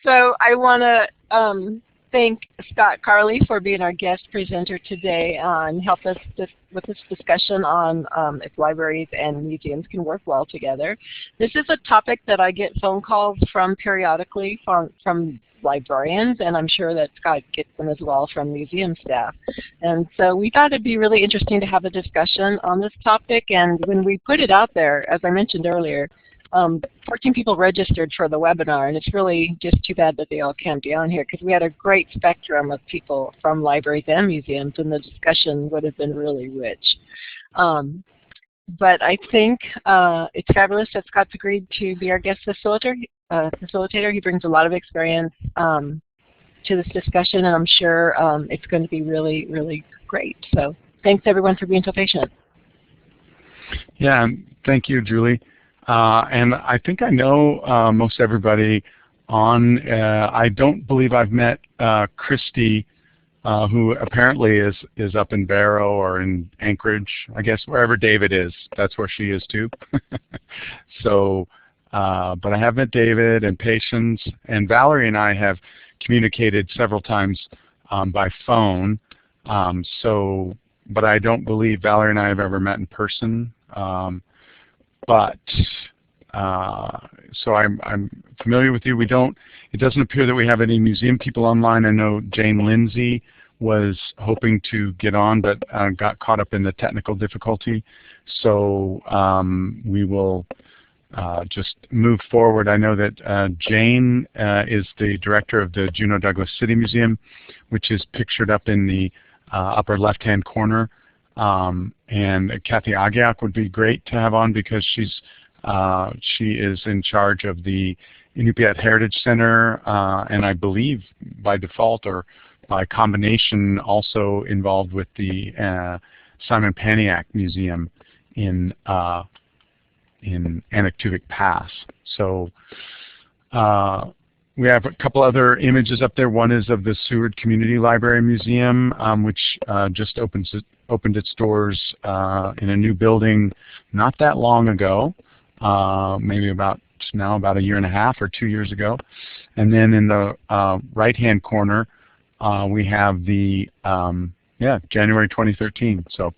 So I want to thank Scott Carley for being our guest presenter today and help us with this discussion on if libraries and museums can work well together. This is a topic that I get phone calls from periodically from librarians, and I'm sure that Scott gets them as well from museum staff. And so we thought it'd be really interesting to have a discussion on this topic, and when we put it out there, as I mentioned earlier, 14 people registered for the webinar, and it's really just too bad that they all can't be on here because we had a great spectrum of people from libraries and museums, and the discussion would have been really rich. But I think it's fabulous that Scott's agreed to be our guest facilitator. He brings a lot of experience to this discussion, and I'm sure it's going to be really, really great. So thanks everyone for being so patient. Yeah, thank you, Julie. And I think I know most everybody on. I don't believe I've met Christy, who apparently is up in Barrow or in Anchorage. I guess wherever David is, that's where she is too. So, but I have met David and Patience, and Valerie and I have communicated several times by phone. But I don't believe Valerie and I have ever met in person. So I'm familiar with you. It doesn't appear that we have any museum people online. I know Jane Lindsay was hoping to get on, but got caught up in the technical difficulty. So we will just move forward. I know that Jane is the director of the Juneau Douglas City Museum, which is pictured up in the upper left-hand corner. And Kathy Agiak would be great to have on because she is in charge of the Inupiat Heritage Center, and I believe by default or by combination also involved with the Simon Paniak Museum in Anaktuvuk Pass. So we have a couple other images up there. One is of the Seward Community Library Museum, which just opened its doors in a new building not that long ago, maybe about a year and a half or 2 years ago. And then in the right-hand corner, we have the January 2013. So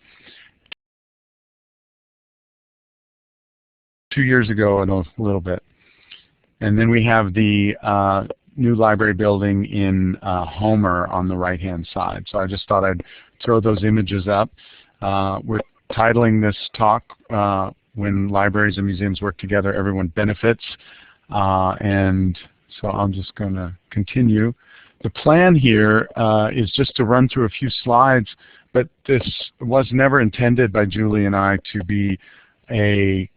2 years ago and a little bit. And then we have the new library building in Homer on the right-hand side. So I just thought I'd throw those images up. We're titling this talk, When Libraries and Museums Work Together, Everyone Benefits. And so I'm just going to continue. The plan here is just to run through a few slides, but this was never intended by Julie and I to be a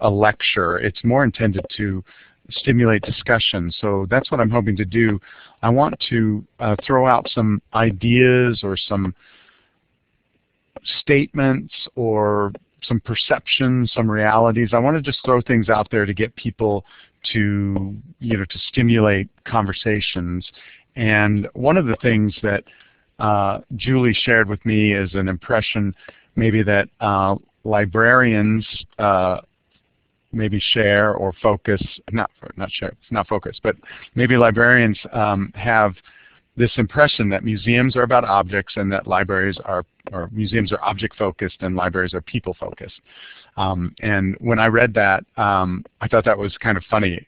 lecture. It's more intended to stimulate discussion. So that's what I'm hoping to do. I want to throw out some ideas or some statements or some perceptions, some realities. I want to just throw things out there to get people to, to stimulate conversations. And one of the things that Julie shared with me is an impression maybe that librarians maybe share or focus, not share, it's not focus, but maybe librarians have this impression that museums are about objects and that libraries are, or museums are object focused and libraries are people focused. And when I read that, I thought that was kind of funny.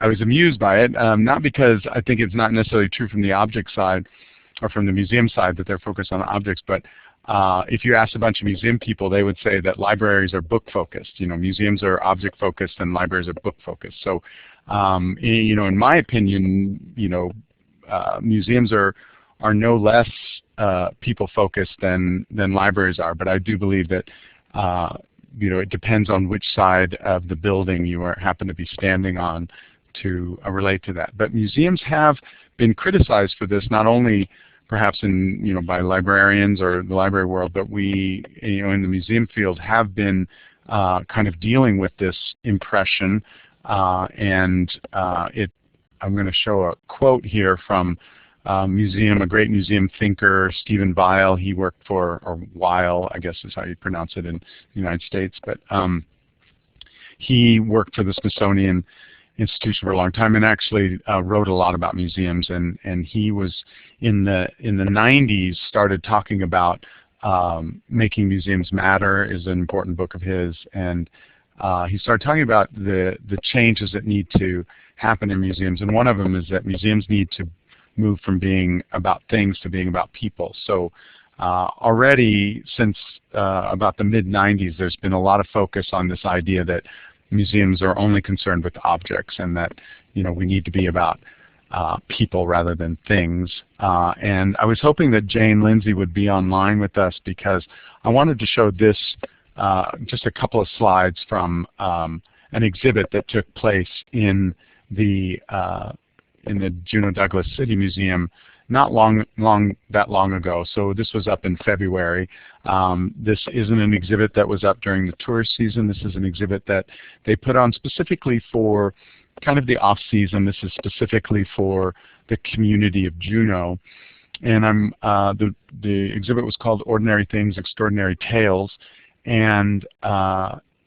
I was amused by it, not because I think it's not necessarily true from the object side or from the museum side that they're focused on objects, but if you ask a bunch of museum people, they would say that libraries are book focused. Museums are object focused and libraries are book focused. So, in my opinion, museums are no less people focused than libraries are. But I do believe that it depends on which side of the building you happen to be standing on to relate to that. But museums have been criticized for this, not only perhaps by librarians or the library world, but we, in the museum field have been kind of dealing with this impression. I'm going to show a quote here from a great museum thinker, Stephen Weil. He worked for, or Weil, I guess is how you pronounce it in the United States, but he worked for the Smithsonian, institution for a long time and actually wrote a lot about museums. And he was in the 90s started talking about Making Museums Matter is an important book of his, and he started talking about the changes that need to happen in museums, and one of them is that museums need to move from being about things to being about people. So already since about the mid-90s, there's been a lot of focus on this idea that museums are only concerned with objects, and that we need to be about people rather than things. And I was hoping that Jane Lindsay would be online with us, because I wanted to show this, just a couple of slides from an exhibit that took place in the Juneau Douglas City Museum not that long ago. So this was up in February. This isn't an exhibit that was up during the tourist season. This is an exhibit that they put on specifically for kind of the off-season. This is specifically for the community of Juneau. And the exhibit was called Ordinary Things, Extraordinary Tales. And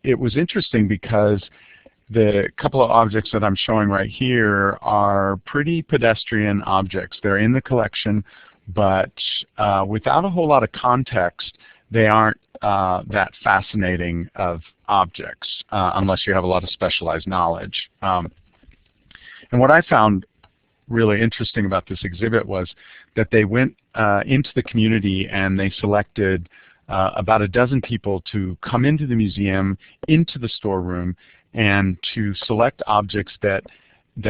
it was interesting because the couple of objects that I'm showing right here are pretty pedestrian objects. They're in the collection, but without a whole lot of context, they aren't that fascinating of objects unless you have a lot of specialized knowledge. And what I found really interesting about this exhibit was that they went into the community and they selected about a dozen people to come into the museum, into the storeroom, and to select objects that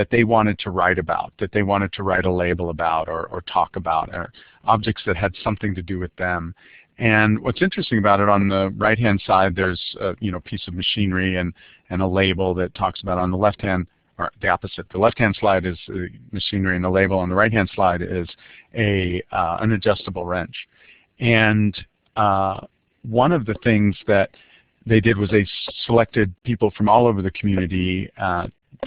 they wanted to write about, that they wanted to write a label about or talk about, or objects that had something to do with them. And what's interesting about it, on the right-hand side, there's a piece of machinery and a label that talks about. On the left-hand, or the opposite, the left-hand slide is machinery and the label. On the right-hand slide is an adjustable wrench. And one of the things that they did was they selected people from all over the community,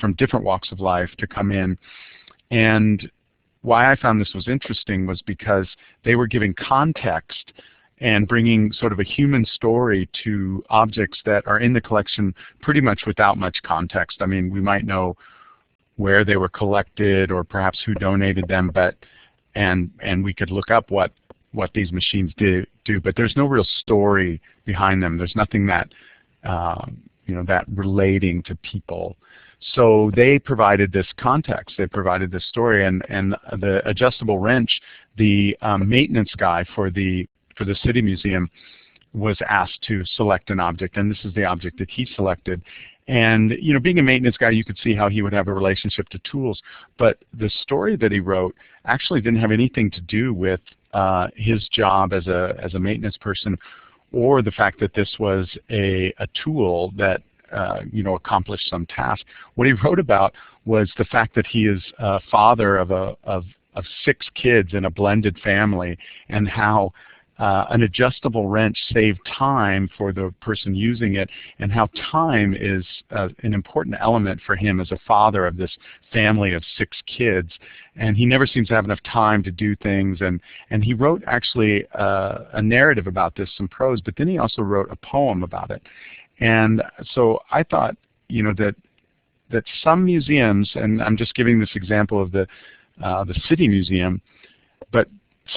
from different walks of life, to come in. And why I found this was interesting was because they were giving context and bringing sort of a human story to objects that are in the collection pretty much without much context. I mean, we might know where they were collected or perhaps who donated them, and we could look up what these machines do, but there's no real story behind them. There's nothing that that relating to people. So they provided this context. They provided this story, and the adjustable wrench, the maintenance guy for the City Museum, was asked to select an object, and this is the object that he selected. And being a maintenance guy, you could see how he would have a relationship to tools, but the story that he wrote actually didn't have anything to do with his job as a maintenance person, or the fact that this was a tool that accomplished some task. What he wrote about was the fact that he is a father of 6 kids in a blended family, and how an adjustable wrench saved time for the person using it, and how time is an important element for him as a father of this family of 6 kids. And he never seems to have enough time to do things. And he wrote actually a narrative about this, some prose, but then he also wrote a poem about it. And so I thought, that some museums, and I'm just giving this example of the City Museum, but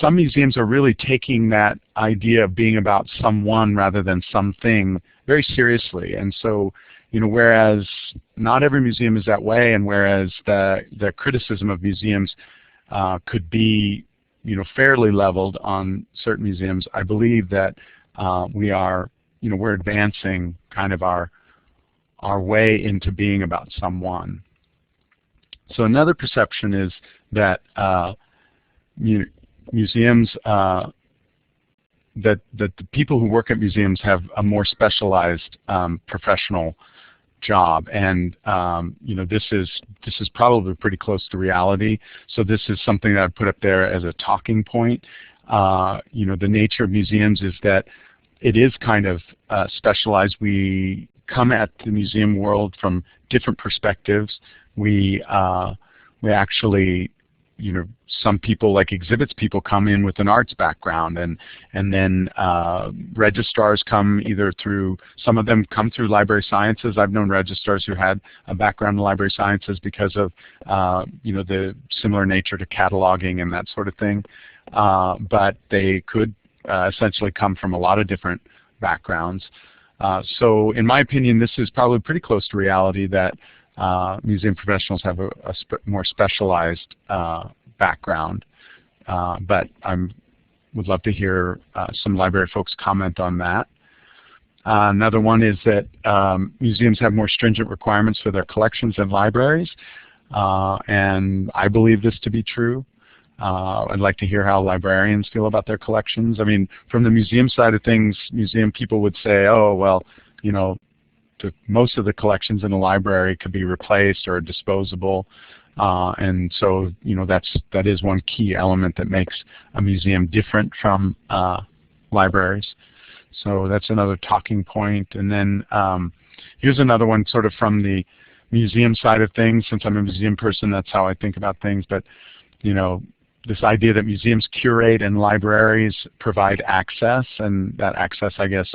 some museums are really taking that idea of being about someone rather than something very seriously. And so, whereas not every museum is that way, and whereas the criticism of museums could be, fairly leveled on certain museums, I believe that we're advancing kind of our way into being about someone. So another perception is that museums, that the people who work at museums have a more specialized professional job, and this is probably pretty close to reality. So this is something that I put up there as a talking point. The nature of museums is that it is kind of specialized. We come at the museum world from different perspectives. We actually some people, like exhibits people, come in with an arts background, and then registrars come either through, some of them come through library sciences. I've known registrars who had a background in library sciences because of the similar nature to cataloging and that sort of thing. But they could essentially come from a lot of different backgrounds. So in my opinion, this is probably pretty close to reality, that museum professionals have a more specialized background. But I would love to hear some library folks comment on that. Another one is that museums have more stringent requirements for their collections than libraries, and I believe this to be true. I'd like to hear how librarians feel about their collections. I mean, from the museum side of things, museum people would say, oh, well, most of the collections in a library could be replaced or disposable. And so, that is one key element that makes a museum different from libraries. So that's another talking point. And then here's another one sort of from the museum side of things. Since I'm a museum person, that's how I think about things. But, this idea that museums curate and libraries provide access, and that access, I guess,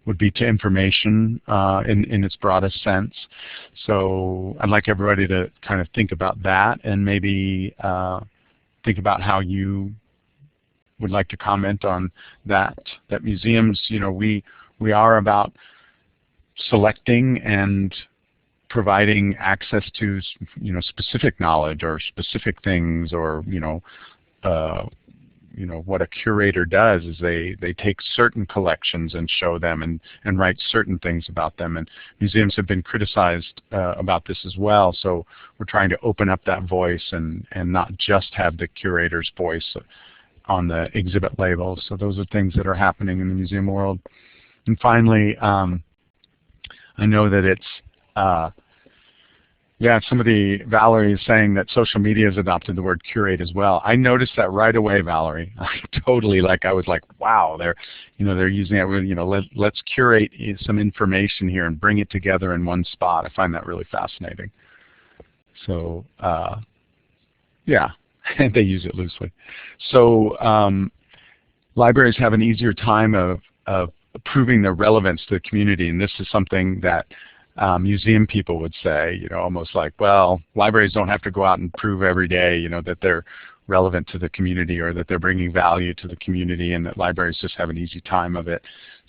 would be to information in its broadest sense. So I'd like everybody to kind of think about that, and maybe think about how you would like to comment on that. That museums, we are about selecting and providing access to, specific knowledge or specific things, or what a curator does is they take certain collections and show them and write certain things about them. And museums have been criticized about this as well. So we're trying to open up that voice and not just have the curator's voice on the exhibit labels. So those are things that are happening in the museum world. And finally, I know that it's Valerie is saying that social media has adopted the word curate as well. I noticed that right away, Valerie. I was like, wow, they're using it. Let's curate some information here and bring it together in one spot. I find that really fascinating. So, and they use it loosely. So, libraries have an easier time of proving their relevance to the community, and this is something that museum people would say, almost like, well, libraries don't have to go out and prove every day, that they're relevant to the community or that they're bringing value to the community, and that libraries just have an easy time of it.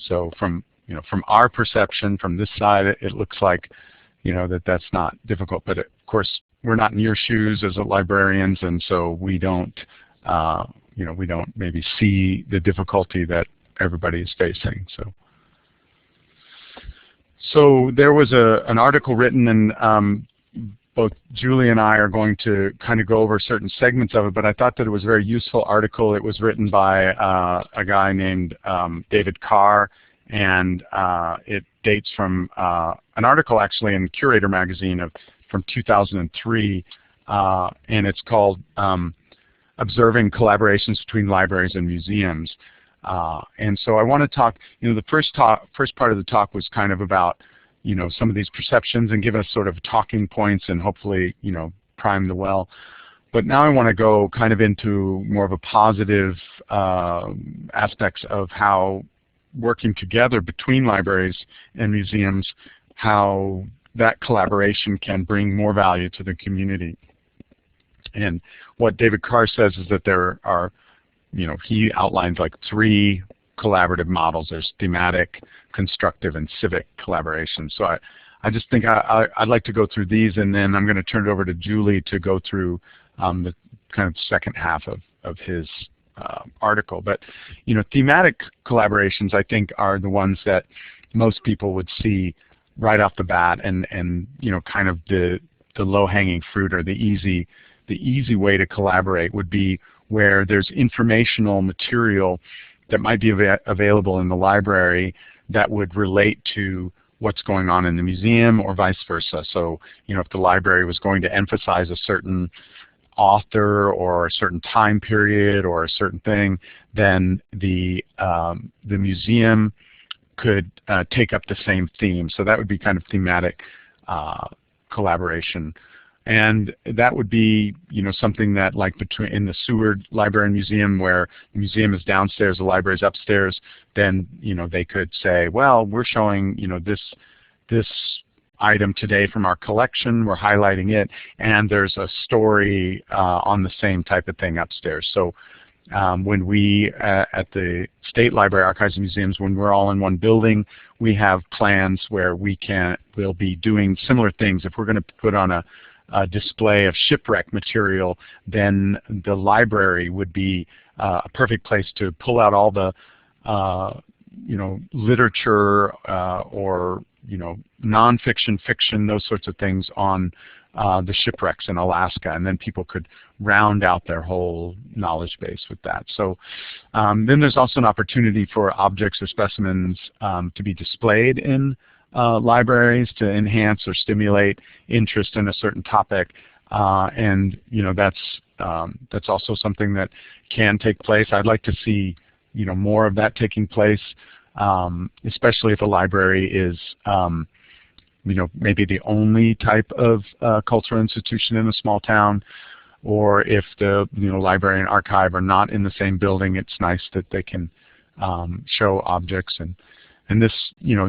So from our perception, from this side, it looks like, that's not difficult. But of course, we're not in your shoes as librarians, and so we don't, we don't maybe see the difficulty that everybody is facing. So there was an article written, and both Julie and I are going to kind of go over certain segments of it, but I thought that it was a very useful article. It was written by a guy named David Carr, and it dates from an article actually in Curator magazine from 2003, and it's called Observing Collaborations Between Libraries and Museums. And so I want to talk, the first part of the talk was kind of about, some of these perceptions and give us sort of talking points and hopefully, prime the well. But now I want to go kind of into more of a positive aspects of how working together between libraries and museums, how that collaboration can bring more value to the community. And what David Carr says is that there are, he outlines like 3 collaborative models. There's thematic, constructive, and civic collaboration. So I just think I'd like to go through these, and then I'm going to turn it over to Julie to go through the kind of second half of his article. But, thematic collaborations, I think, are the ones that most people would see right off the bat, and kind of the low-hanging fruit, or the easy way to collaborate would be where there's informational material that might be available in the library that would relate to what's going on in the museum, or vice versa. So, if the library was going to emphasize a certain author or a certain time period or a certain thing, then the museum could take up the same theme. So that would be kind of thematic collaboration. And that would be, something that like in the Seward Library and Museum, where the museum is downstairs, the library is upstairs, then, they could say, well, we're showing, this item today from our collection, we're highlighting it, and there's a story on the same type of thing upstairs. So when we, at the State Library, Archives, and Museums, when we're all in one building, we have plans where we'll be doing similar things. If we're going to put on a display of shipwreck material, then the library would be a perfect place to pull out all the literature or nonfiction, fiction, those sorts of things on the shipwrecks in Alaska, and then people could round out their whole knowledge base with that. So then there's also an opportunity for objects or specimens to be displayed in libraries to enhance or stimulate interest in a certain topic, and that's also something that can take place. I'd like to see more of that taking place, especially if a library is maybe the only type of cultural institution in a small town, or if the library and archive are not in the same building. It's nice that they can show objects, and this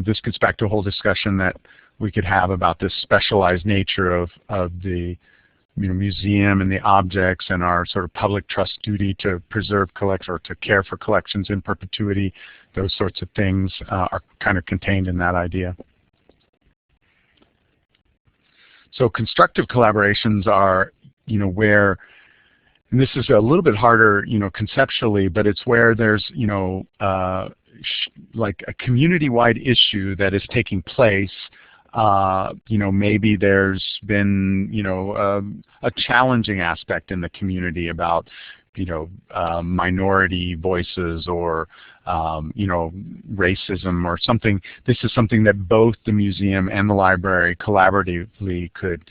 this gets back to a whole discussion that we could have about this specialized nature of the museum and the objects, and our sort of public trust duty to preserve or to care for collections in perpetuity. Those sorts of things are kind of contained in that idea. So constructive collaborations are, where, and this is a little bit harder, conceptually, but it's where there's, like a community-wide issue that is taking place. Maybe there's been, a challenging aspect in the community about, minority voices, or racism or something. This is something that both the museum and the library collaboratively could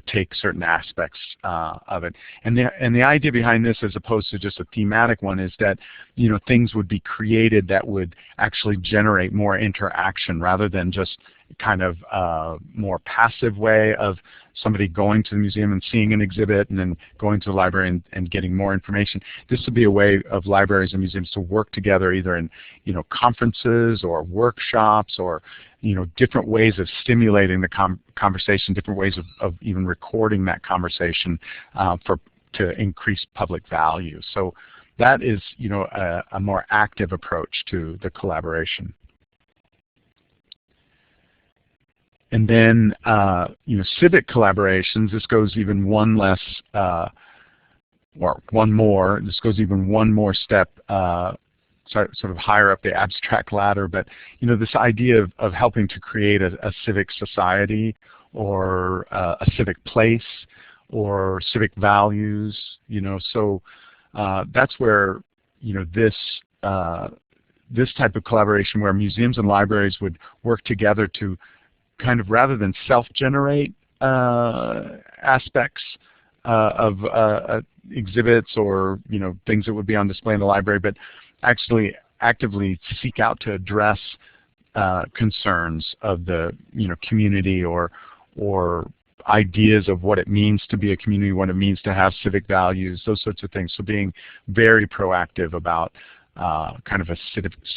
take certain aspects of it. And the idea behind this, as opposed to just a thematic one, is that things would be created that would actually generate more interaction, rather than just kind of more passive way of somebody going to the museum and seeing an exhibit and then going to the library and getting more information. This would be a way of libraries and museums to work together, either in conferences or workshops, or different ways of stimulating the conversation, different ways of even recording that conversation to increase public value. So that is a more active approach to the collaboration. And then, civic collaborations, this goes even one less, or one more, this goes even one more step, sort of higher up the abstract ladder, but, this idea of helping to create a civic society, or a civic place, or civic values, so that's where, this type of collaboration, where museums and libraries would work together to kind of, rather than self-generate aspects of exhibits or things that would be on display in the library, but actually actively seek out to address concerns of the community, or ideas of what it means to be a community, what it means to have civic values, those sorts of things. So being very proactive about kind of a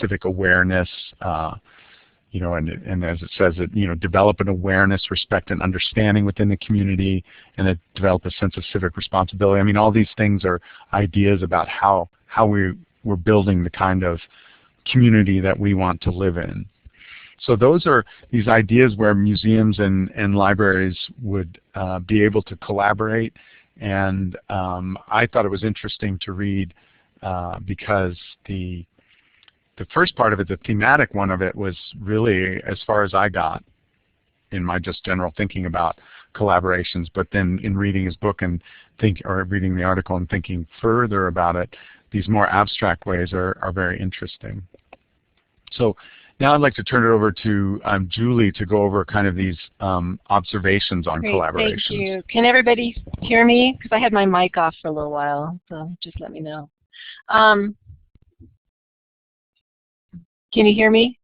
civic awareness. And as it says, develop an awareness, respect, and understanding within the community, and develop a sense of civic responsibility. I mean, all these things are ideas about how we're building the kind of community that we want to live in. So those are these ideas where museums and libraries would be able to collaborate. And I thought it was interesting to read because the first part of it, the thematic one of it, was really, as far as I got in my just general thinking about collaborations. But then in reading his book and reading the article and thinking further about it, these more abstract ways are very interesting. So now I'd like to turn it over to Julie to go over kind of these observations on collaborations. Thank you. Can everybody hear me? Because I had my mic off for a little while, so just let me know. Can you hear me?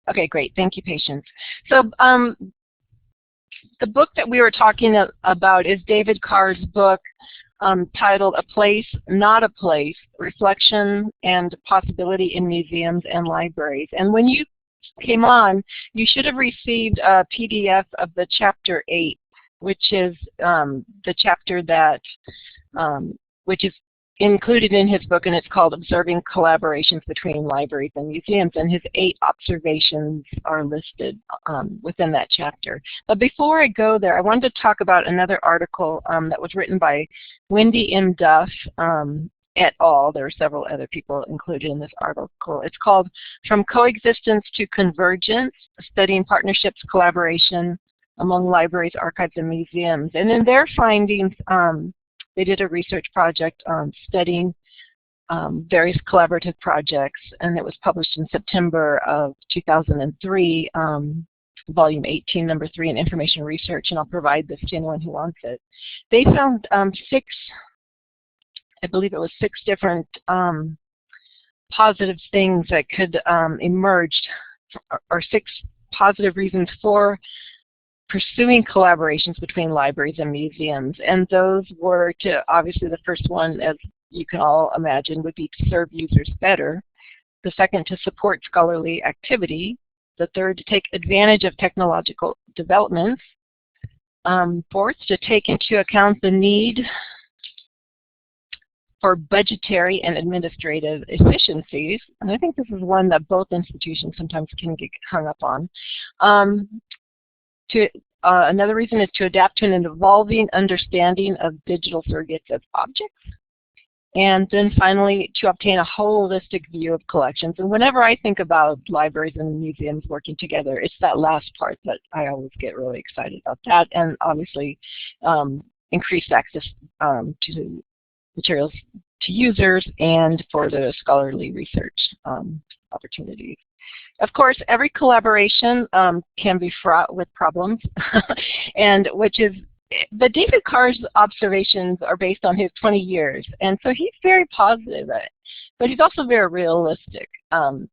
Okay, great. Thank you, Patience. So the book that we were talking about is David Carr's book titled A Place, Not a Place, Reflection and Possibility in Museums and Libraries. And when you came on, you should have received a PDF of the Chapter 8, which is the chapter that, which is included in his book, and it's called Observing Collaborations Between Libraries and Museums, and his 8 observations are listed within that chapter. But before I go there, I wanted to talk about another article that was written by Wendy M. Duff et al. There are several other people included in this article. It's called From Coexistence to Convergence, Studying Partnerships, Collaboration Among Libraries, Archives, and Museums. And in their findings, they did a research project studying various collaborative projects, and it was published in September of 2003, volume 18, number 3 in Information Research, and I'll provide this to anyone who wants it. They found 6, I believe it was 6 different positive things that could emerge, or 6 positive reasons for pursuing collaborations between libraries and museums. And those were to, obviously the first one, as you can all imagine, would be to serve users better. The second, to support scholarly activity. The third, to take advantage of technological developments. Fourth, to take into account the need for budgetary and administrative efficiencies. And I think this is one that both institutions sometimes can get hung up on. Another reason is to adapt to an evolving understanding of digital surrogates as objects. And then finally, to obtain a holistic view of collections. And whenever I think about libraries and museums working together, it's that last part that I always get really excited about that. And obviously, increased access to materials to users and for the scholarly research opportunities. Of course, every collaboration can be fraught with problems, and but David Carr's observations are based on his 20 years, and so he's very positive, but he's also very realistic. And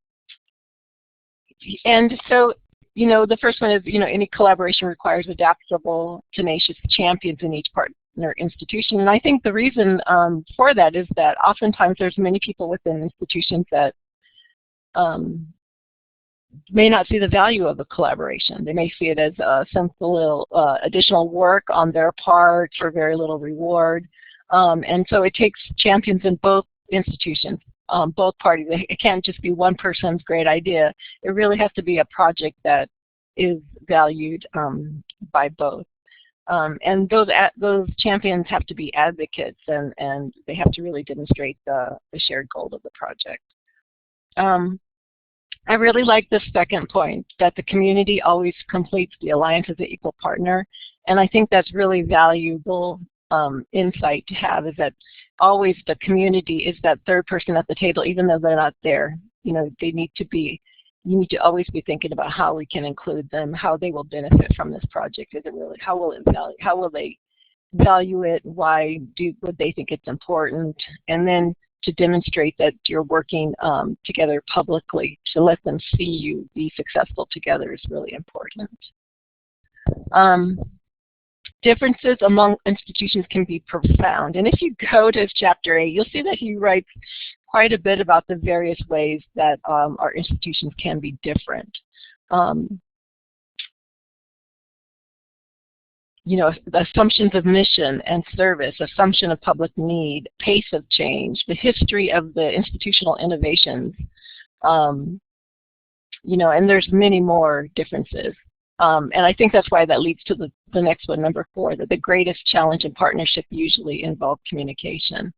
so, you know, the first one is, you know, any collaboration requires adaptable, tenacious champions in each partner institution, and I think the reason for that is that oftentimes there's many people within institutions that may not see the value of a collaboration. They may see it as some little additional work on their part for very little reward. And so it takes champions in both institutions, both parties. It can't just be one person's great idea. It really has to be a project that is valued by both. And those champions have to be advocates, and they have to really demonstrate the shared goal of the project. I really like the second point, that the community always completes the alliance as an equal partner. And I think that's really valuable insight to have, is that always the community is that third person at the table, even though they're not there. You know, you need to always be thinking about how we can include them, how they will benefit from this project. Is it really, how will they value it? Why would they think it's important? And then to demonstrate that you're working together publicly, to let them see you be successful together is really important. Differences among institutions can be profound. And if you go to Chapter 8, you'll see that he writes quite a bit about the various ways that our institutions can be different. You know, the assumptions of mission and service, assumption of public need, pace of change, the history of the institutional innovations, you know, and there's many more differences. And I think that's why that leads to the next one, number 4, that the greatest challenge in partnership usually involve communication.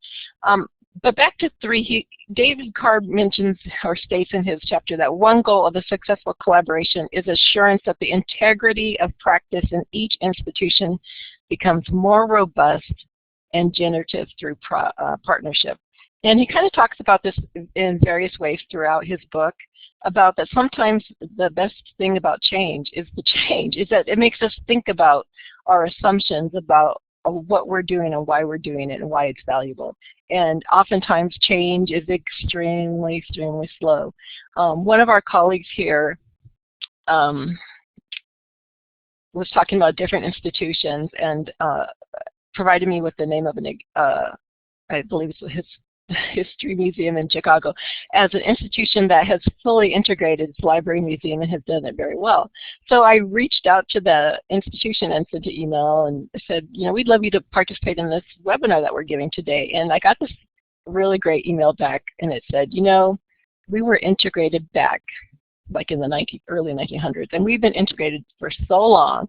But back to 3, David Carr mentions or states in his chapter that one goal of a successful collaboration is assurance that the integrity of practice in each institution becomes more robust and generative through partnership. And he kind of talks about this in various ways throughout his book, about that sometimes the best thing about change is that it makes us think about our assumptions about what we're doing and why we're doing it and why it's valuable. And oftentimes change is extremely, extremely slow. One of our colleagues here was talking about different institutions and provided me with the name of an, I believe it's his history museum in Chicago, as an institution that has fully integrated its library museum and has done it very well. So I reached out to the institution and sent an email and said, you know, we'd love you to participate in this webinar that we're giving today. And I got this really great email back, and it said, you know, we were integrated back like in the early 1900s, and we've been integrated for so long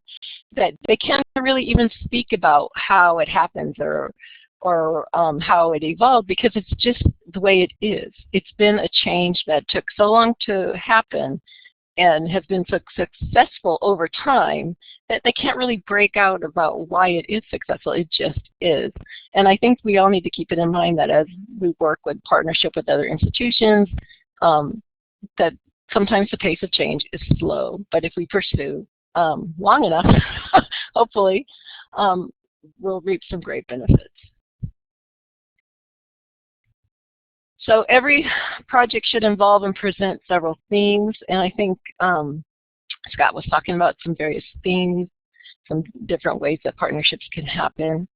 that they can't really even speak about how it happens or how it evolved, because it's just the way it is. It's been a change that took so long to happen and has been so successful over time that they can't really break out about why it is successful. It just is. And I think we all need to keep it in mind that as we work with partnership with other institutions, that sometimes the pace of change is slow, but if we pursue long enough, hopefully, we'll reap some great benefits. So every project should involve and present several themes, and I think Scott was talking about some various themes, some different ways that partnerships can happen.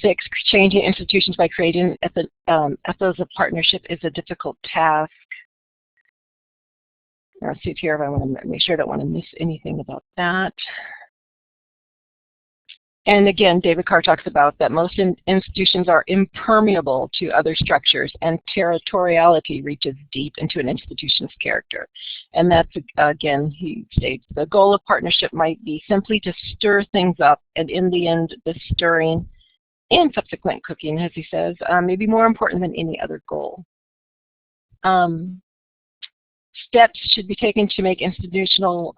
6, changing institutions by creating ethos of partnership is a difficult task. Let's see here if I want to make sure I don't want to miss anything about that. And again, David Carr talks about that most institutions are impermeable to other structures, and territoriality reaches deep into an institution's character. And that's, again, he states, the goal of partnership might be simply to stir things up, and in the end, the stirring and subsequent cooking, as he says, may be more important than any other goal. Steps should be taken to make institutional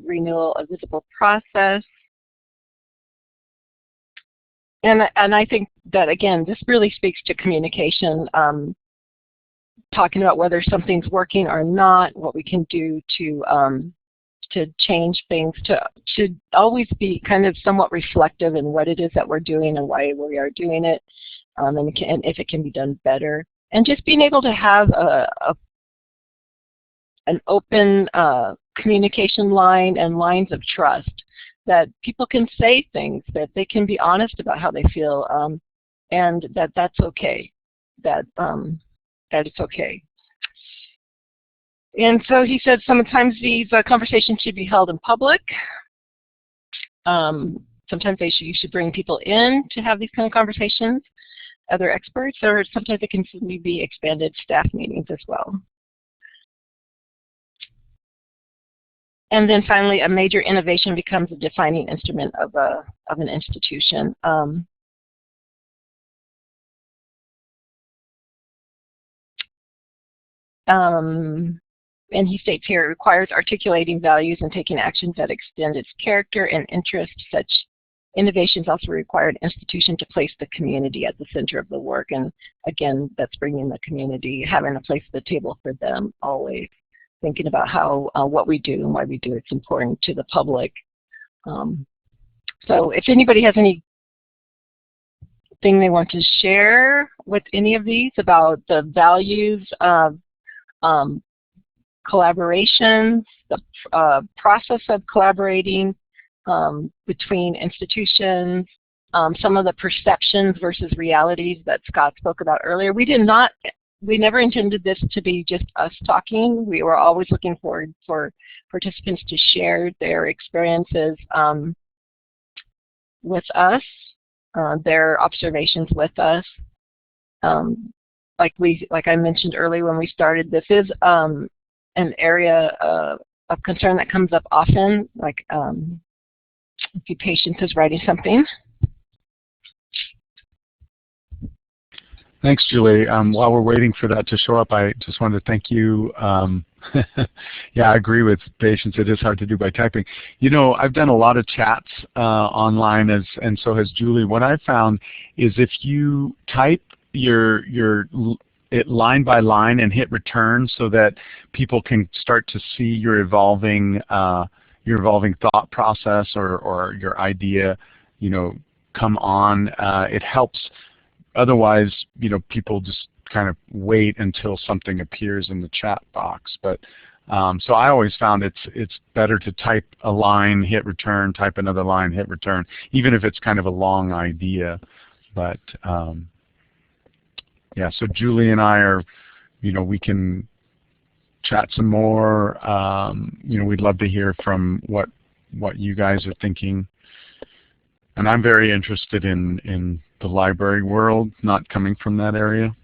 renewal a visible process. And I think that, again, this really speaks to communication, talking about whether something's working or not, what we can do to change things, to always be kind of somewhat reflective in what it is that we're doing and why we are doing it, and if it can be done better. And just being able to have an open communication line and lines of trust, that people can say things, that they can be honest about how they feel, and that's okay, that it's okay. And so he said sometimes these conversations should be held in public. Sometimes you should bring people in to have these kind of conversations, other experts, or sometimes it can simply be expanded staff meetings as well. And then finally, a major innovation becomes a defining instrument of an institution. And he states here, it requires articulating values and taking actions that extend its character and interest. Such innovations also require an institution to place the community at the center of the work. And again, that's bringing the community, having a place at the table for them always. Thinking about how what we do and why we do it's important to the public. So if anybody has anything they want to share with any of these about the values of collaborations, the process of collaborating between institutions, some of the perceptions versus realities that Scott spoke about earlier. We never intended this to be just us talking. We were always looking forward for participants to share their experiences with us, their observations with us. Like I mentioned earlier when we started, this is an area of concern that comes up often. Like if your patient is writing something. Thanks, Julie. While we're waiting for that to show up, I just wanted to thank you. Yeah, I agree with patients. It is hard to do by typing. You know, I've done a lot of chats online, and so has Julie. What I've found is if you type it line by line and hit return so that people can start to see your evolving thought process or your idea, you know, come on, it helps. Otherwise, you know, people just kind of wait until something appears in the chat box. But So I always found it's better to type a line, hit return, type another line, hit return, even if it's kind of a long idea. But yeah, so Julie and I are, we can chat some more. We'd love to hear from what you guys are thinking. And I'm very interested in the library world, not coming from that area.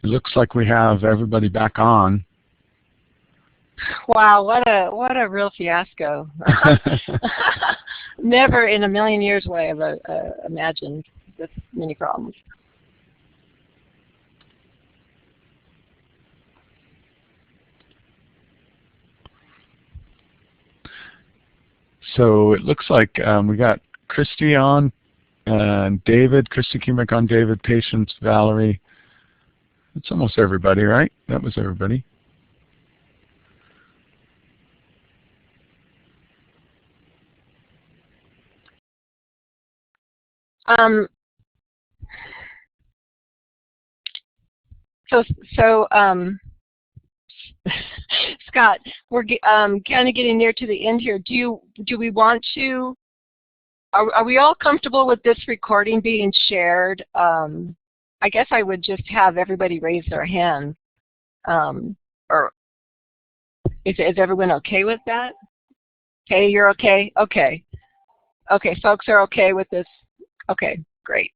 It looks like we have everybody back on. Wow, what a real fiasco. Never in a million years would I have imagined this many problems. So it looks like we got Christy on, David, Christy Kimek on, David, Patience, Valerie. It's almost everybody, right? That was everybody. Scott, we're kind of getting near to the end here. Do we want to? Are we all comfortable with this recording being shared? I guess I would just have everybody raise their hand. Or is everyone okay with that? Okay, you're okay? Okay. Okay, folks are okay with this? Okay, great.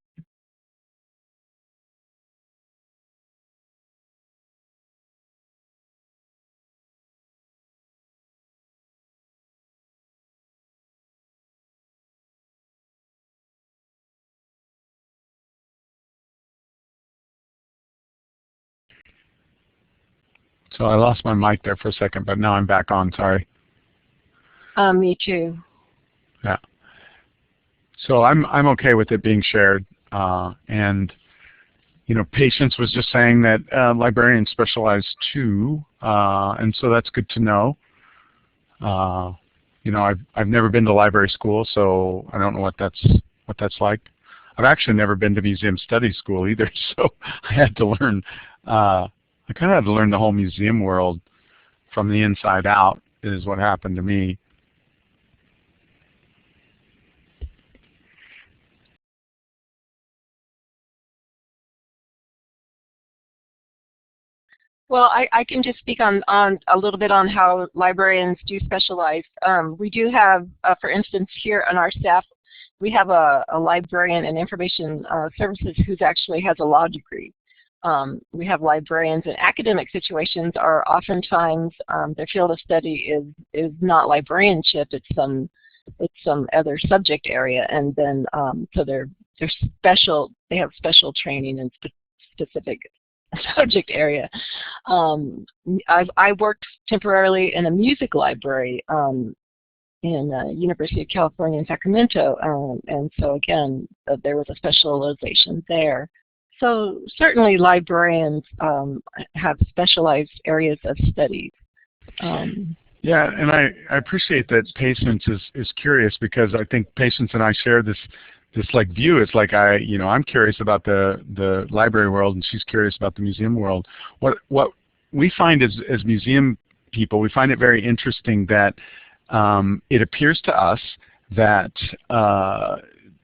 So I lost my mic there for a second, but now I'm back on, sorry. Me too. Yeah. So I'm okay with it being shared. And Patience was just saying that librarians specialize too, and so that's good to know. I've never been to library school, so I don't know what that's like. I've actually never been to museum studies school either, so I had to learn. I kind of had to learn the whole museum world from the inside out, is what happened to me. Well, I can just speak on a little bit on how librarians do specialize. We do have, for instance, here on our staff, we have a librarian in information services who actually has a law degree. We have librarians in academic situations are oftentimes their field of study is not librarianship, it's some other subject area, and then so they're special. They have special training in specific subject area. I worked temporarily in a music library in University of California in Sacramento, and so again, there was a specialization there. So certainly librarians have specialized areas of study. Yeah, and I appreciate that Patience is curious, because I think Patience and I share this like view. It's like I'm curious about the library world, and she's curious about the museum world. What we find as museum people, we find it very interesting that it appears to us that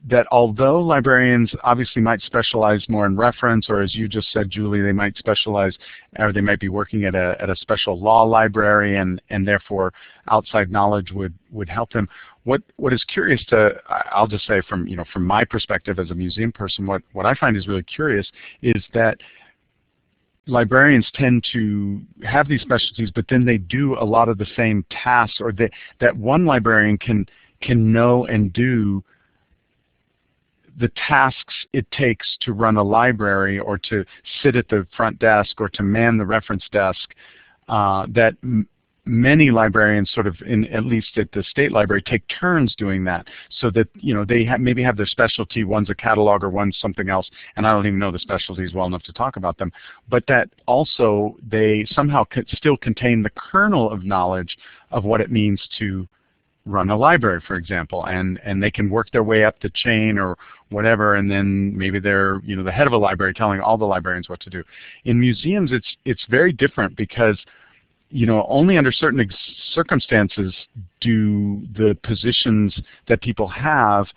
that although librarians obviously might specialize more in reference, or as you just said, Julie, they might specialize, or they might be working at a special law library, and therefore outside knowledge would help them. What is curious I'll just say from my perspective as a museum person, what I find is really curious is that librarians tend to have these specialties, but then they do a lot of the same tasks, or that one librarian can know and do the tasks it takes to run a library, or to sit at the front desk, or to man the reference desk, that many librarians sort of, at least at the state library, take turns doing that, so that they maybe have their specialty, one's a cataloger, one's something else, and I don't even know the specialties well enough to talk about them, but that also they somehow still contain the kernel of knowledge of what it means to run a library, for example, and they can work their way up the chain or whatever, and then maybe they're the head of a library telling all the librarians what to do. In museums, it's very different, because only under certain circumstances do the positions that people have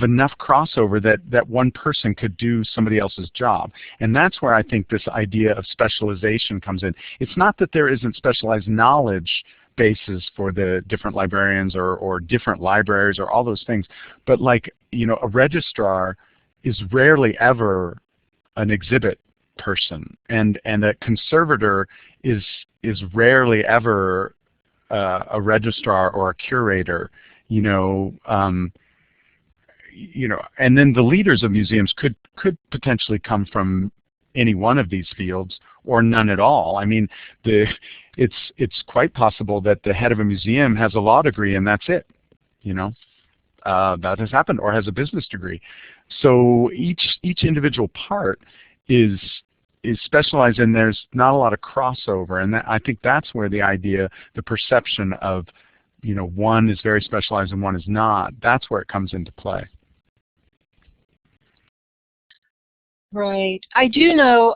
enough crossover that one person could do somebody else's job. And that's where I think this idea of specialization comes in. It's not that there isn't specialized knowledge bases for the different librarians or different libraries or all those things, but like a registrar is rarely ever an exhibit person, and a conservator is rarely ever a registrar or a curator, and then the leaders of museums could potentially come from any one of these fields or none at all. I mean, it's quite possible that the head of a museum has a law degree and that's it. That has happened, or has a business degree. So each individual part is specialized, and there's not a lot of crossover, and I think that's where the idea, the perception of one is very specialized and one is not, that's where it comes into play. Right. I do know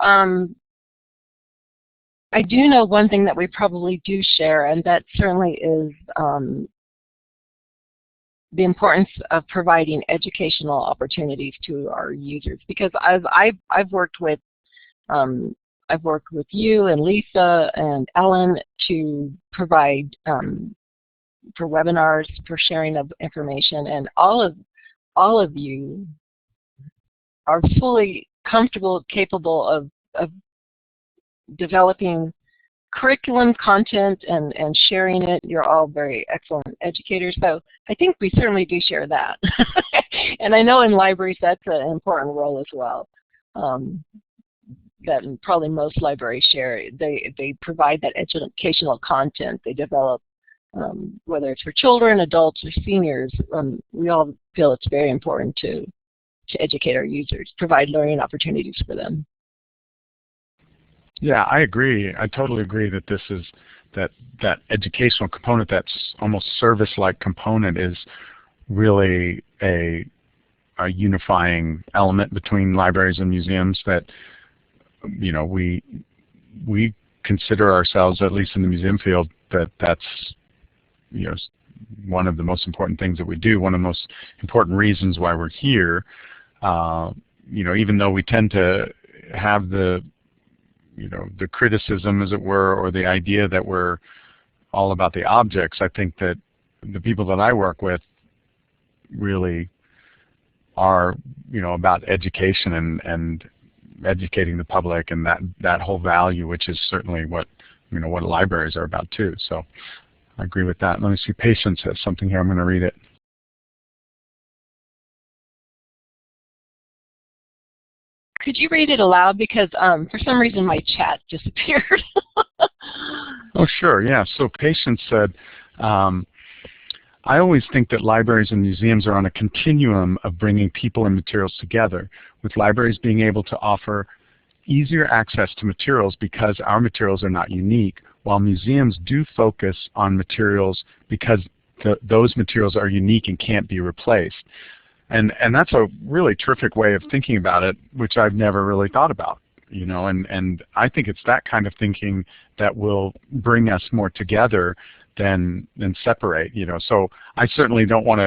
one thing that we probably do share, and that certainly is the importance of providing educational opportunities to our users. Because I've worked with you and Lisa and Ellen to provide for webinars, for sharing of information, and all of you are fully comfortable, capable of developing curriculum content and sharing it. You're all very excellent educators, so I think we certainly do share that. And I know in libraries that's an important role as well. That probably most libraries share. They provide that educational content. They develop, whether it's for children, adults, or seniors. We all feel it's very important to educate our users, provide learning opportunities for them. Yeah, I agree. I totally agree that this is that educational component, that's almost service-like component, is really a unifying element between libraries and museums. That we consider ourselves, at least in the museum field, that's one of the most important things that we do. One of the most important reasons why we're here. Even though we tend to have the criticism, as it were, or the idea that we're all about the objects, I think that the people that I work with really are, about education and educating the public, and that whole value, which is certainly what libraries are about too. So I agree with that. Let me see. Patience has something here. I'm going to read it. Could you read it aloud? Because for some reason my chat disappeared. Oh, sure. Yeah. So Patience said, I always think that libraries and museums are on a continuum of bringing people and materials together, with libraries being able to offer easier access to materials because our materials are not unique, while museums do focus on materials because those materials are unique and can't be replaced. And that's a really terrific way of thinking about it, which I've never really thought about, and I think it's that kind of thinking that will bring us more together than separate, So I certainly don't want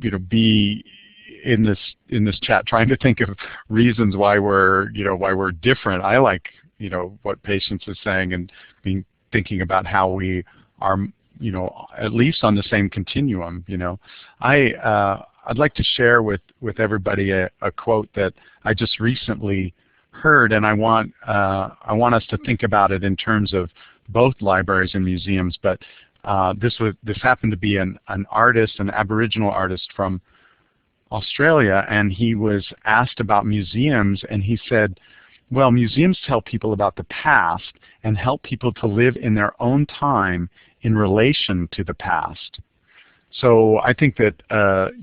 to, be in this chat trying to think of reasons why we're different. I like what Patience is saying and thinking about how we are at least on the same continuum. I'd like to share with everybody a quote that I just recently heard, and I want us to think about it in terms of both libraries and museums. But this happened to be an artist, an Aboriginal artist from Australia, and he was asked about museums, and he said, well, museums tell people about the past and help people to live in their own time in relation to the past. So I think that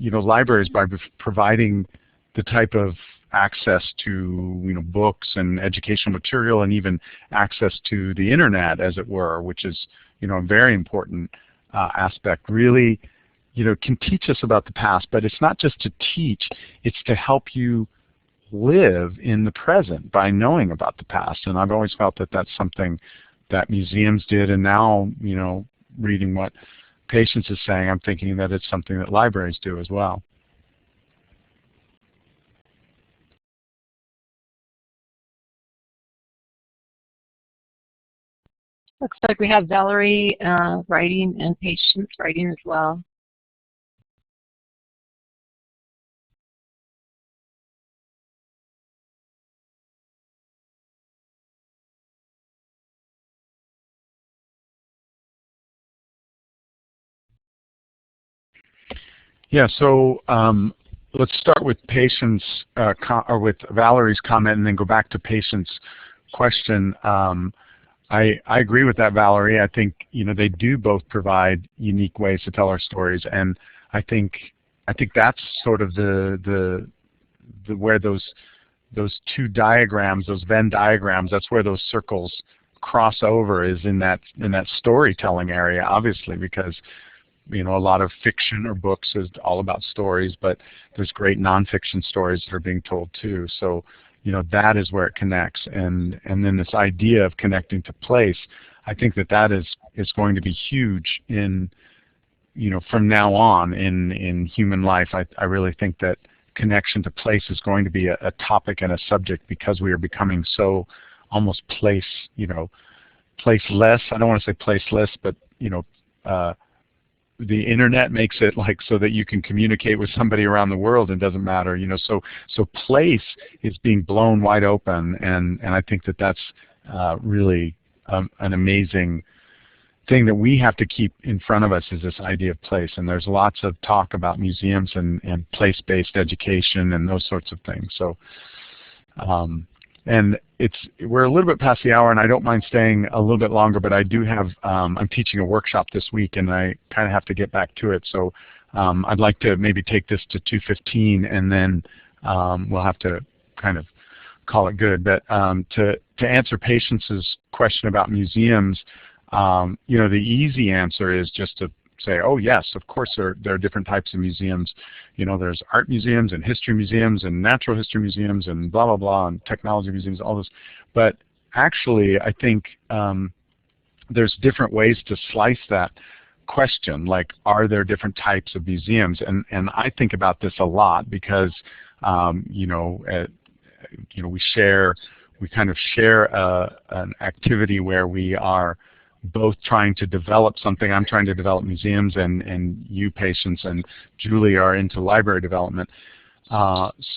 libraries, by providing the type of access to books and educational material and even access to the internet, as it were, which is a very important aspect, really can teach us about the past. But it's not just to teach, it's to help you live in the present by knowing about the past. And I've always felt that that's something that museums did, and now reading what Patience is saying, I'm thinking that it's something that libraries do as well. Looks like we have Valerie writing and Patience writing as well. Yeah, so let's start with Patience, or with Valerie's comment, and then go back to Patience's question. I agree with that, Valerie. I think they do both provide unique ways to tell our stories, and I think that's sort of the where those two diagrams, those Venn diagrams, that's where those circles cross over, is in that storytelling area, obviously, because a lot of fiction or books is all about stories, but there's great nonfiction stories that are being told too. So, that is where it connects. And then this idea of connecting to place, I think that is going to be huge in, from now on in human life. I really think that connection to place is going to be a topic and a subject, because we are becoming so almost placeless. I don't want to say placeless, but the internet makes it so that you can communicate with somebody around the world, and it doesn't matter, so place is being blown wide open, and I think that that's really an amazing thing that we have to keep in front of us, is this idea of place. And there's lots of talk about museums and place-based education and those sorts of things. So and we're a little bit past the hour, and I don't mind staying a little bit longer, but I do have, I'm teaching a workshop this week, and I kind of have to get back to it. So I'd like to maybe take this to 2:15, and then we'll have to kind of call it good. But to answer Patience's question about museums, the easy answer is just to say, oh yes, of course there are different types of museums. There's art museums and history museums and natural history museums and blah, blah, blah, and technology museums, all this. But actually, I think there's different ways to slice that question, like, are there different types of museums? And I think about this a lot, because we kind of share an activity where we are both trying to develop something. I'm trying to develop museums, and you, Patience, and Julie are into library development.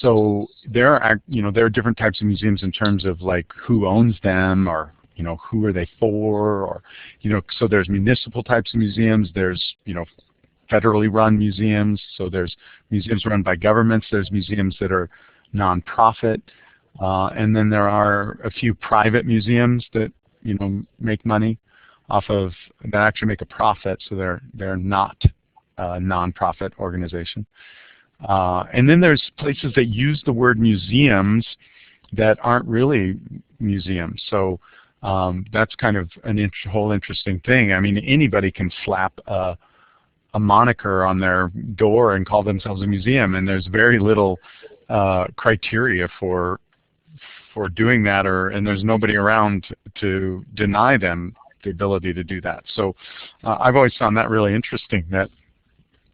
So there are different types of museums in terms of who owns them, or who are they for, or so there's municipal types of museums. There's federally run museums. So there's museums run by governments. There's museums that are nonprofit, and then there are a few private museums that make money off of, that actually make a profit, so they're not a nonprofit organization. And then there's places that use the word museums that aren't really museums. So that's kind of a whole interesting thing. I mean, anybody can slap a moniker on their door and call themselves a museum, and there's very little criteria for doing that, and there's nobody around to deny them the ability to do that. So I've always found that really interesting, that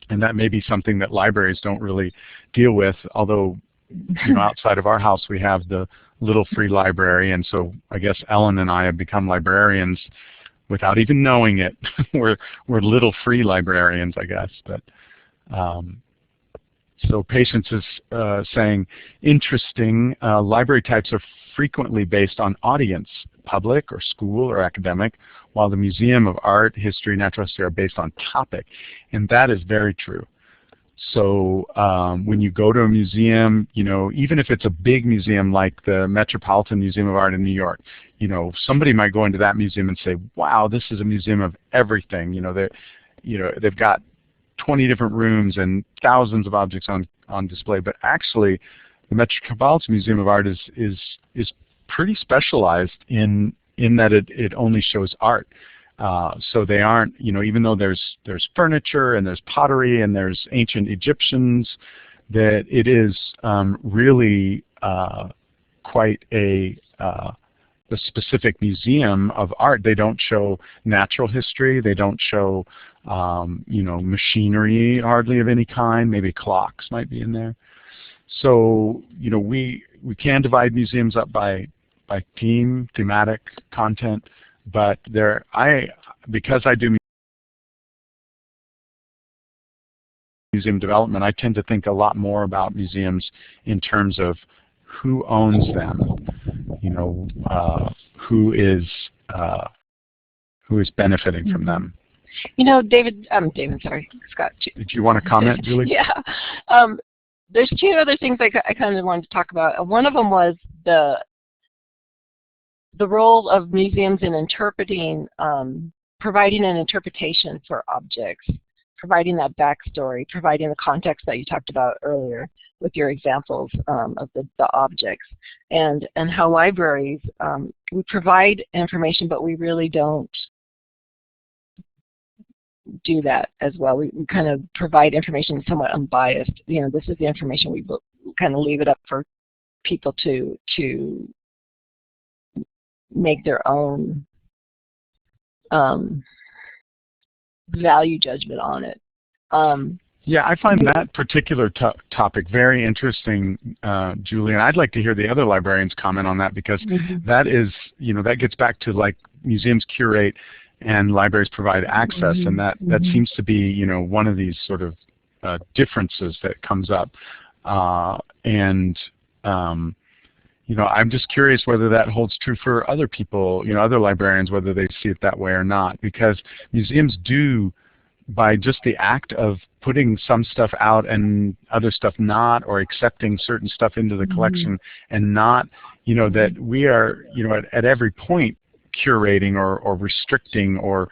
And that may be something that libraries don't really deal with, although outside of our house we have the little free library, and so I guess Ellen and I have become librarians without even knowing it. we're little free librarians, I guess. But so Patience is saying, interesting, library types are frequently based on audience, public or school or academic, while the Museum of Art, History, Natural History are based on topic. And that is very true. So when you go to a museum, even if it's a big museum like the Metropolitan Museum of Art in New York, somebody might go into that museum and say, wow, this is a museum of everything. They've got 20 different rooms and thousands of objects on display. But actually, the Metropolitan Museum of Art is pretty specialized in that it only shows art. So they aren't, even though there's furniture and there's pottery and there's ancient Egyptians, that it is really quite a specific museum of art. They don't show natural history. They don't show, machinery hardly of any kind. Maybe clocks might be in there. So, we can divide museums up by thematic content. But because I do museum development, I tend to think a lot more about museums in terms of who owns them, who is benefiting from them. Scott. Did you want to comment, Julie? Yeah. There's two other things I kind of wanted to talk about. One of them was the role of museums in interpreting, providing an interpretation for objects, providing that backstory, providing the context that you talked about earlier with your examples of the objects, and how libraries, we provide information, but we really don't do that as well. We kind of provide information somewhat unbiased. This is the information, we kind of leave it up for people to make their own value judgment on it. Yeah, I find that particular topic very interesting, Julie, and I'd like to hear the other librarians comment on that, because that is, that gets back to like museums curate and libraries provide access, and that seems to be, one of these sort of differences that comes up. I'm just curious whether that holds true for other people, other librarians, whether they see it that way or not, because museums do, by just the act of putting some stuff out and other stuff not, or accepting certain stuff into the collection and not, that we are, at every point curating or restricting or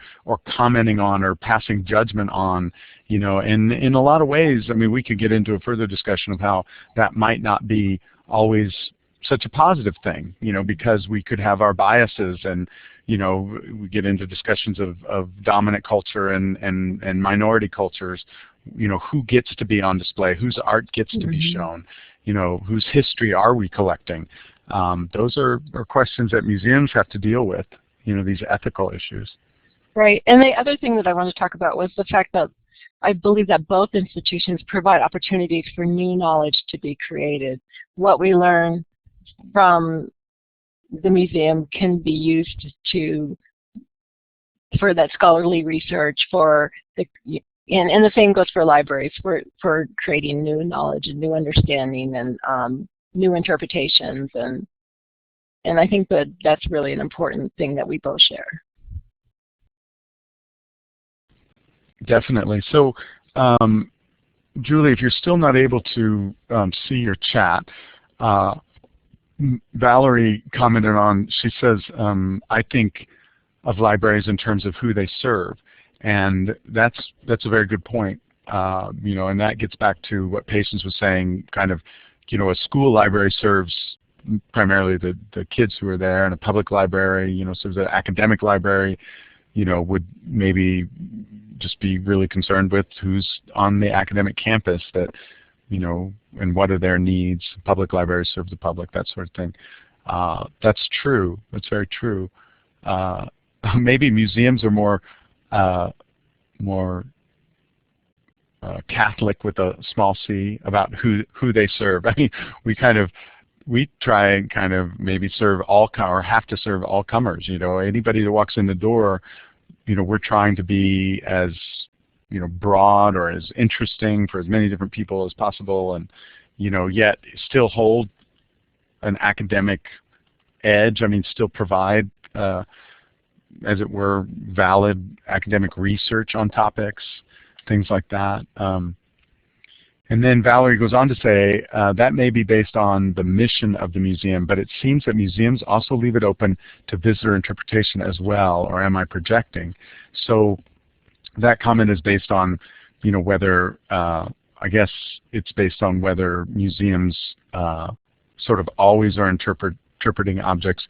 commenting on or passing judgment on, and in a lot of ways, I mean, we could get into a further discussion of how that might not be always such a positive thing, because we could have our biases, and we get into discussions of dominant culture and minority cultures, who gets to be on display, whose art gets to be shown, whose history are we collecting. Those are questions that museums have to deal with, these ethical issues. Right, and the other thing that I want to talk about was the fact that I believe that both institutions provide opportunities for new knowledge to be created. What we learn from the museum can be used for that scholarly research, and the same goes for libraries, for creating new knowledge and new understanding and new interpretations, and I think that that's really an important thing that we both share. Definitely. So, Julie, if you're still not able to see your chat, Valerie commented on, she says, I think of libraries in terms of who they serve, and that's a very good point. And that gets back to what Patience was saying, kind of, a school library serves primarily the kids who are there, and a public library, serves an academic library, would maybe just be really concerned with who's on the academic campus, that, and what are their needs. Public libraries serve the public, that sort of thing. That's true. That's very true. Maybe museums are more Catholic with a small c about who they serve. I mean, we try and kind of maybe serve all or have to serve all comers. You know, anybody that walks in the door, you know, we're trying to be as, you know, broad or as interesting for as many different people as possible, and, you know, yet still hold an academic edge. I mean, still provide, as it were, valid academic research on topics, things like that. And then Valerie goes on to say, that may be based on the mission of the museum, but it seems that museums also leave it open to visitor interpretation as well, or am I projecting? So that comment is based on, you know, whether, I guess it's based on whether museums sort of always are interpreting objects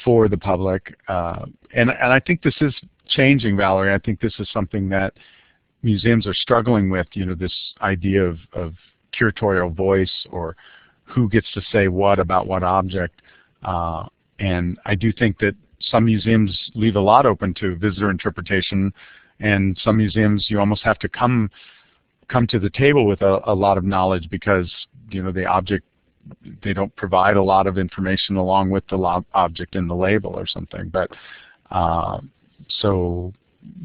for the public. And I think this is changing, Valerie. I think this is something that museums are struggling with, you know, this idea of curatorial voice, or who gets to say what about what object. And I do think that some museums leave a lot open to visitor interpretation, and some museums you almost have to come to the table with a lot of knowledge, because, you know, the object, they don't provide a lot of information along with the object in the label or something. But so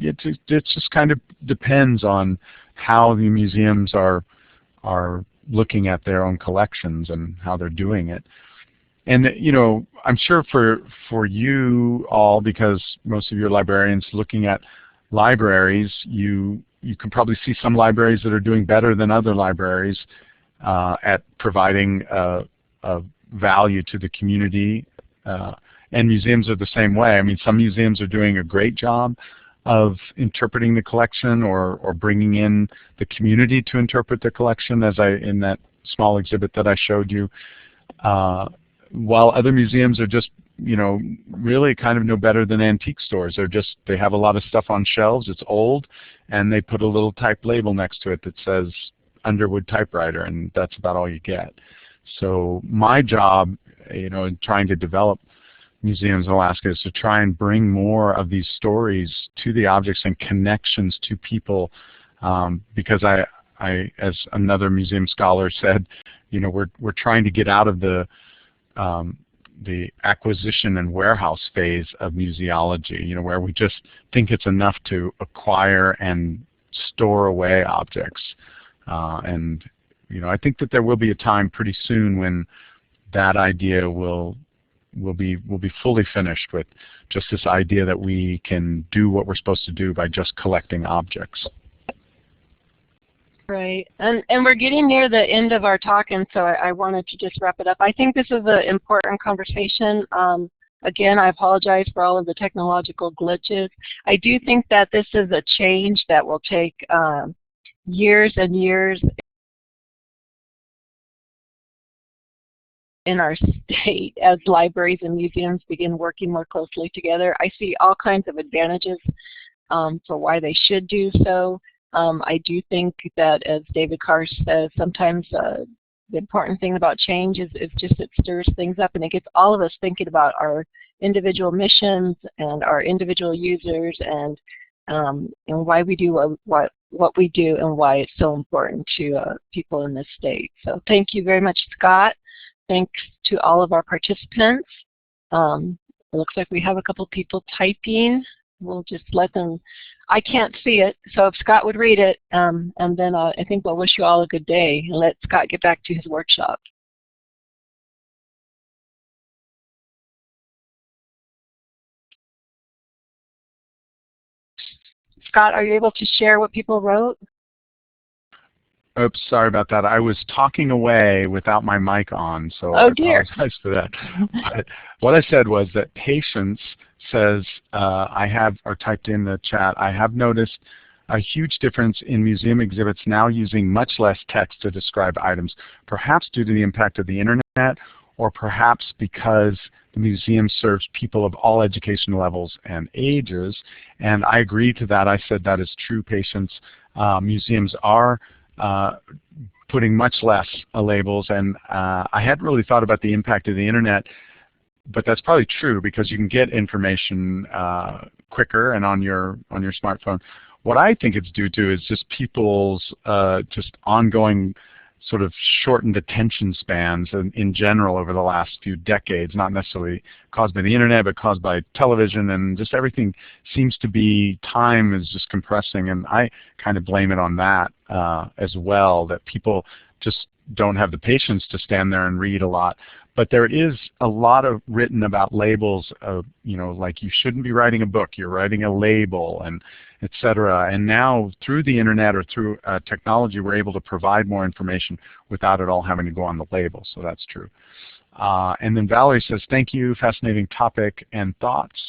it just kind of depends on how the museums are looking at their own collections and how they're doing it. And, you know, I'm sure for you all, because most of your librarians looking at libraries, you can probably see some libraries that are doing better than other libraries at providing a value to the community. And museums are the same way. I mean, some museums are doing a great job of interpreting the collection, or bringing in the community to interpret the collection, as in that small exhibit that I showed you, while other museums are just, you know, really kind of no better than antique stores. They have a lot of stuff on shelves, it's old, and they put a little type label next to it that says Underwood typewriter, and that's about all you get. So my job, you know, in trying to develop museums in Alaska is to try and bring more of these stories to the objects and connections to people, because I, as another museum scholar said, you know, we're trying to get out of the acquisition and warehouse phase of museology, you know, where we just think it's enough to acquire and store away objects. And, you know, I think that there will be a time pretty soon when that idea will be fully finished, with just this idea that we can do what we're supposed to do by just collecting objects. Right, and we're getting near the end of our talk, and so I wanted to just wrap it up. I think this is an important conversation. Again, I apologize for all of the technological glitches. I do think that this is a change that will take years and years in our state as libraries and museums begin working more closely together. I see all kinds of advantages for why they should do so. I do think that, as David Carr says, sometimes the important thing about change is just it stirs things up, and it gets all of us thinking about our individual missions and our individual users, and why we do what we do, and why it's so important to people in this state. So thank you very much, Scott. Thanks to all of our participants. It looks like we have a couple people typing. We'll just let them. I can't see it, so if Scott would read it, and then I think we'll wish you all a good day and let Scott get back to his workshop. Scott, are you able to share what people wrote? Oops, sorry about that. I was talking away without my mic on, so oh, I apologize for that. But what I said was that Patience says, or typed in the chat, I have noticed a huge difference in museum exhibits now using much less text to describe items, perhaps due to the impact of the internet, or perhaps because the museum serves people of all education levels and ages. And I agree to that. I said that is true, Patience. Museums are putting much less labels, and I hadn't really thought about the impact of the internet, but that's probably true, because you can get information quicker and on your smartphone. what I think it's due to is just people's just ongoing sort of shortened attention spans in general over the last few decades, not necessarily caused by the internet, but caused by television, and just everything seems to be, time is just compressing, and I kind of blame it on that as well, that people just don't have the patience to stand there and read a lot. But there is a lot of written about labels of, like you shouldn't be writing a book, you're writing a label, and et cetera. And now through the internet or through technology, we're able to provide more information without it all having to go on the label, so that's true. And then Valerie says, thank you, fascinating topic and thoughts.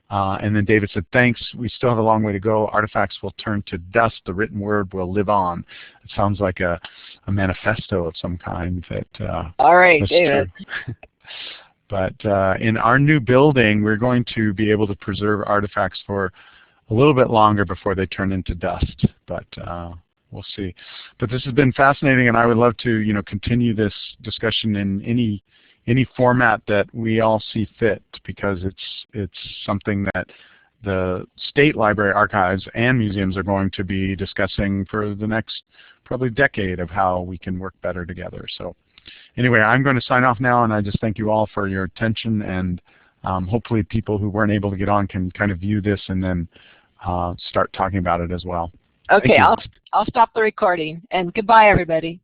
And then David said, thanks, we still have a long way to go. Artifacts will turn to dust, the written word will live on. It sounds like a manifesto of some kind. All right, David. But in our new building, we're going to be able to preserve artifacts for a little bit longer before they turn into dust. But we'll see. But this has been fascinating, and I would love to continue this discussion in any format that we all see fit, because it's something that the state library archives and museums are going to be discussing for the next probably decade of how we can work better together. So anyway, I'm going to sign off now, and I just thank you all for your attention, and hopefully people who weren't able to get on can kind of view this and then start talking about it as well. Okay, I'll stop the recording, and goodbye everybody.